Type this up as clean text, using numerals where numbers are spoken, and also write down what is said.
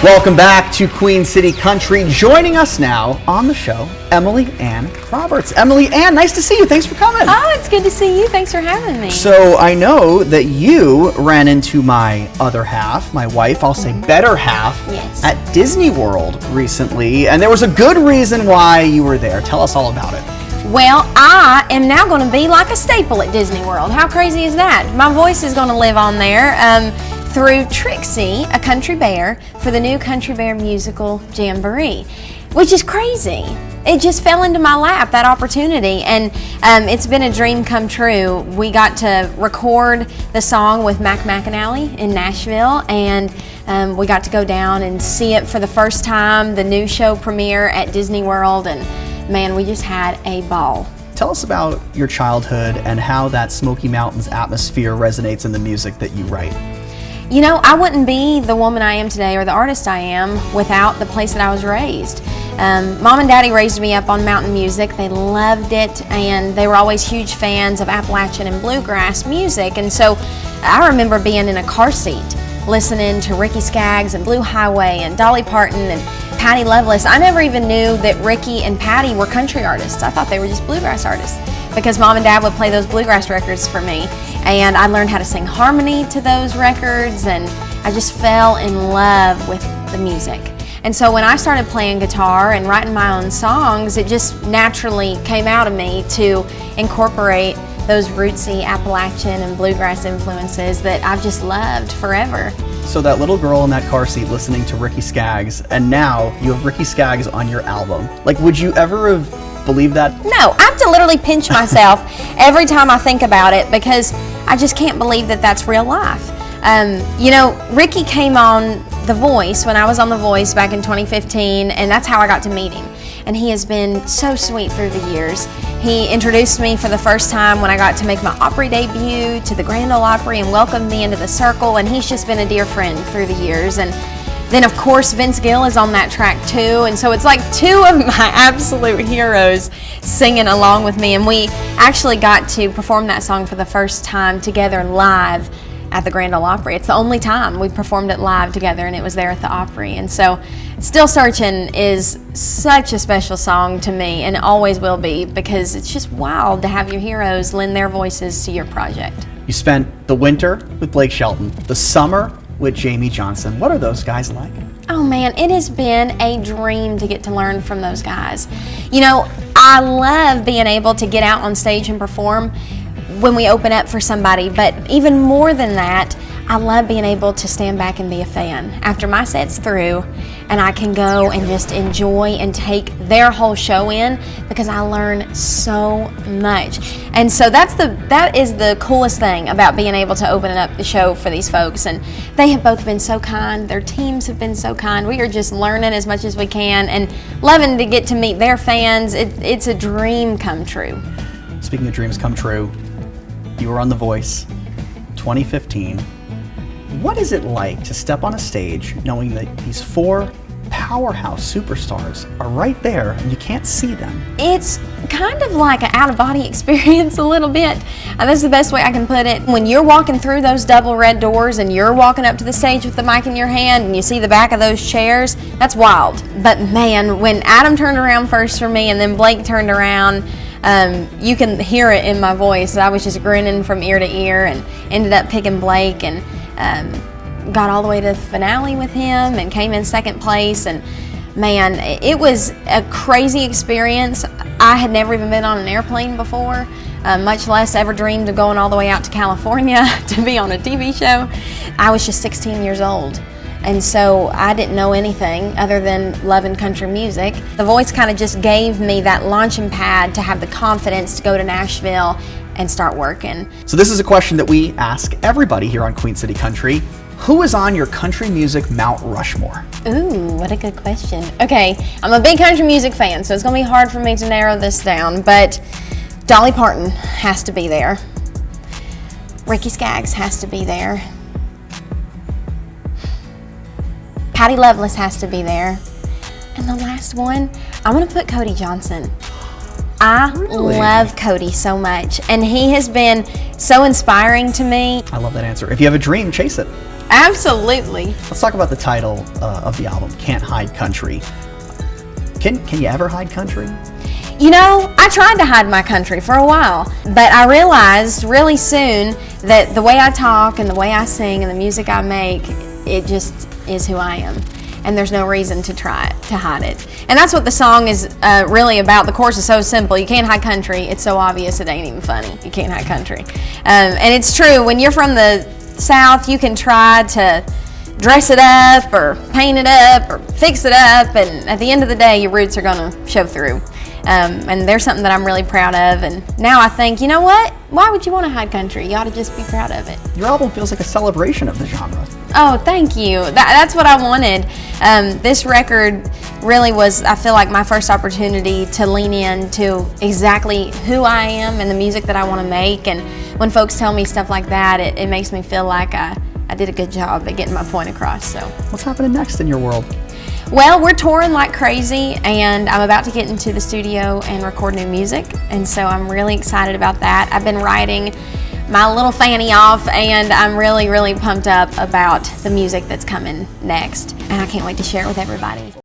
Welcome back to Queen City Country. Joining us now on the show, Emily Ann Roberts. Emily Ann, nice to see you. Thanks for coming. Oh, it's good to see you. Thanks for having me. So I know that you ran into my other half, my wife, I'll say better half, Yes. at Disney World recently, and there was a good reason why you were there. Tell us all about it. Well, I am now going to be like a staple at Disney World. How crazy is that? My voice is going to live on there through Trixie, a country bear, for the new Country Bear musical Jamboree, which is crazy. It just fell into my lap, that opportunity, and it's been a dream come true. We got to record the song with Mac McAnally in Nashville, and we got to go down and see it for the first time, the new show premiere at Disney World, and man, we just had a ball. Tell us about your childhood and how that Smoky Mountains atmosphere resonates in the music that you write. You know, I wouldn't be the woman I am today or the artist I am without the place that I was raised. Mom and Daddy raised me up on mountain music. They loved it, and they were always huge fans of Appalachian and bluegrass music. And so I remember being in a car seat listening to Ricky Skaggs and Blue Highway and Dolly Parton and Patty Loveless. I never even knew that Ricky and Patty were country artists. I thought they were just bluegrass artists because Mom and Dad would play those bluegrass records for me, and I learned how to sing harmony to those records, and I just fell in love with the music. And so when I started playing guitar and writing my own songs, it just naturally came out of me to incorporate those rootsy Appalachian and bluegrass influences that I've just loved forever. So that little girl in that car seat listening to Ricky Skaggs, and now you have Ricky Skaggs on your album. Like, would you ever have believed that? No, I have to literally pinch myself every time I think about it because I just can't believe that that's real life. You know, Ricky came on The Voice when I was on The Voice back in 2015, and that's how I got to meet him. And he has been so sweet through the years. He introduced me for the first time when I got to make my Opry debut to the Grand Ole Opry and welcomed me into the circle, and he's just been a dear friend through the years. And then of course Vince Gill is on that track too, and so it's like two of my absolute heroes singing along with me, and we actually got to perform that song for the first time together live at the Grand Ole Opry. It's the only time we performed it live together, and it was there at the Opry. And so Still Searching is such a special song to me, and it always will be, because it's just wild to have your heroes lend their voices to your project. You spent the winter with Blake Shelton, the summer with Jamie Johnson. What are those guys like? Oh man, it has been a dream to get to learn from those guys. You know, I love being able to get out on stage and perform when we open up for somebody, but even more than that, I love being able to stand back and be a fan after my set's through, and I can go and just enjoy and take their whole show in, because I learn so much. And so that is the coolest thing about being able to open up the show for these folks. And they have both been so kind. Their teams have been so kind. We are just learning as much as we can and loving to get to meet their fans. It's a dream come true. Speaking of dreams come true, you were on The Voice 2015. What is it like to step on a stage knowing that these four powerhouse superstars are right there and you can't see them? It's kind of like an out-of-body experience a little bit. That's the best way I can put it. When you're walking through those double red doors and you're walking up to the stage with the mic in your hand and you see the back of those chairs, that's wild. But man, when Adam turned around first for me and then Blake turned around, you can hear it in my voice. I was just grinning from ear to ear and ended up picking Blake, and got all the way to the finale with him and came in second place. And man, it was a crazy experience. I had never even been on an airplane before, much less ever dreamed of going all the way out to California to be on a TV show. I was just 16 years old. And so I didn't know anything other than loving country music. The Voice kind of just gave me that launching pad to have the confidence to go to Nashville and start working. So this is a question that we ask everybody here on Queen City Country. Who is on your country music Mount Rushmore? Ooh, what a good question. Okay, I'm a big country music fan, so it's gonna be hard for me to narrow this down, but Dolly Parton has to be there. Ricky Skaggs has to be there. Patty Loveless has to be there. And the last one, I'm gonna put Cody Johnson. I Really? love Cody so much, and he has been so inspiring to me. I love that answer. If you have a dream, chase it. Absolutely. Let's talk about the title of the album, Can't Hide Country. Can you ever hide country? You know, I tried to hide my country for a while, but I realized really soon that the way I talk and the way I sing and the music I make, it just is who I am. And there's no reason to try to hide it. And that's what the song is really about. The chorus is so simple. You can't hide country. It's so obvious it ain't even funny. You can't hide country. And it's true. When you're from the South, you can try to dress it up or paint it up or fix it up. And at the end of the day, your roots are going to show through. And there's something that I'm really proud of. And now I think, you know what? Why would you want to hide country? You ought to just be proud of it. Your album feels like a celebration of the genre. Oh, thank you. That's what I wanted. This record really was, I feel like, my first opportunity to lean into exactly who I am and the music that I want to make. And when folks tell me stuff like that, it makes me feel like I did a good job at getting my point across. So, What's happening next in your world? well, we're touring like crazy, and I'm about to get into the studio and record new music, and so I'm really excited about that. I've been writing my little fanny off, and I'm really, really pumped up about the music that's coming next, and I can't wait to share it with everybody.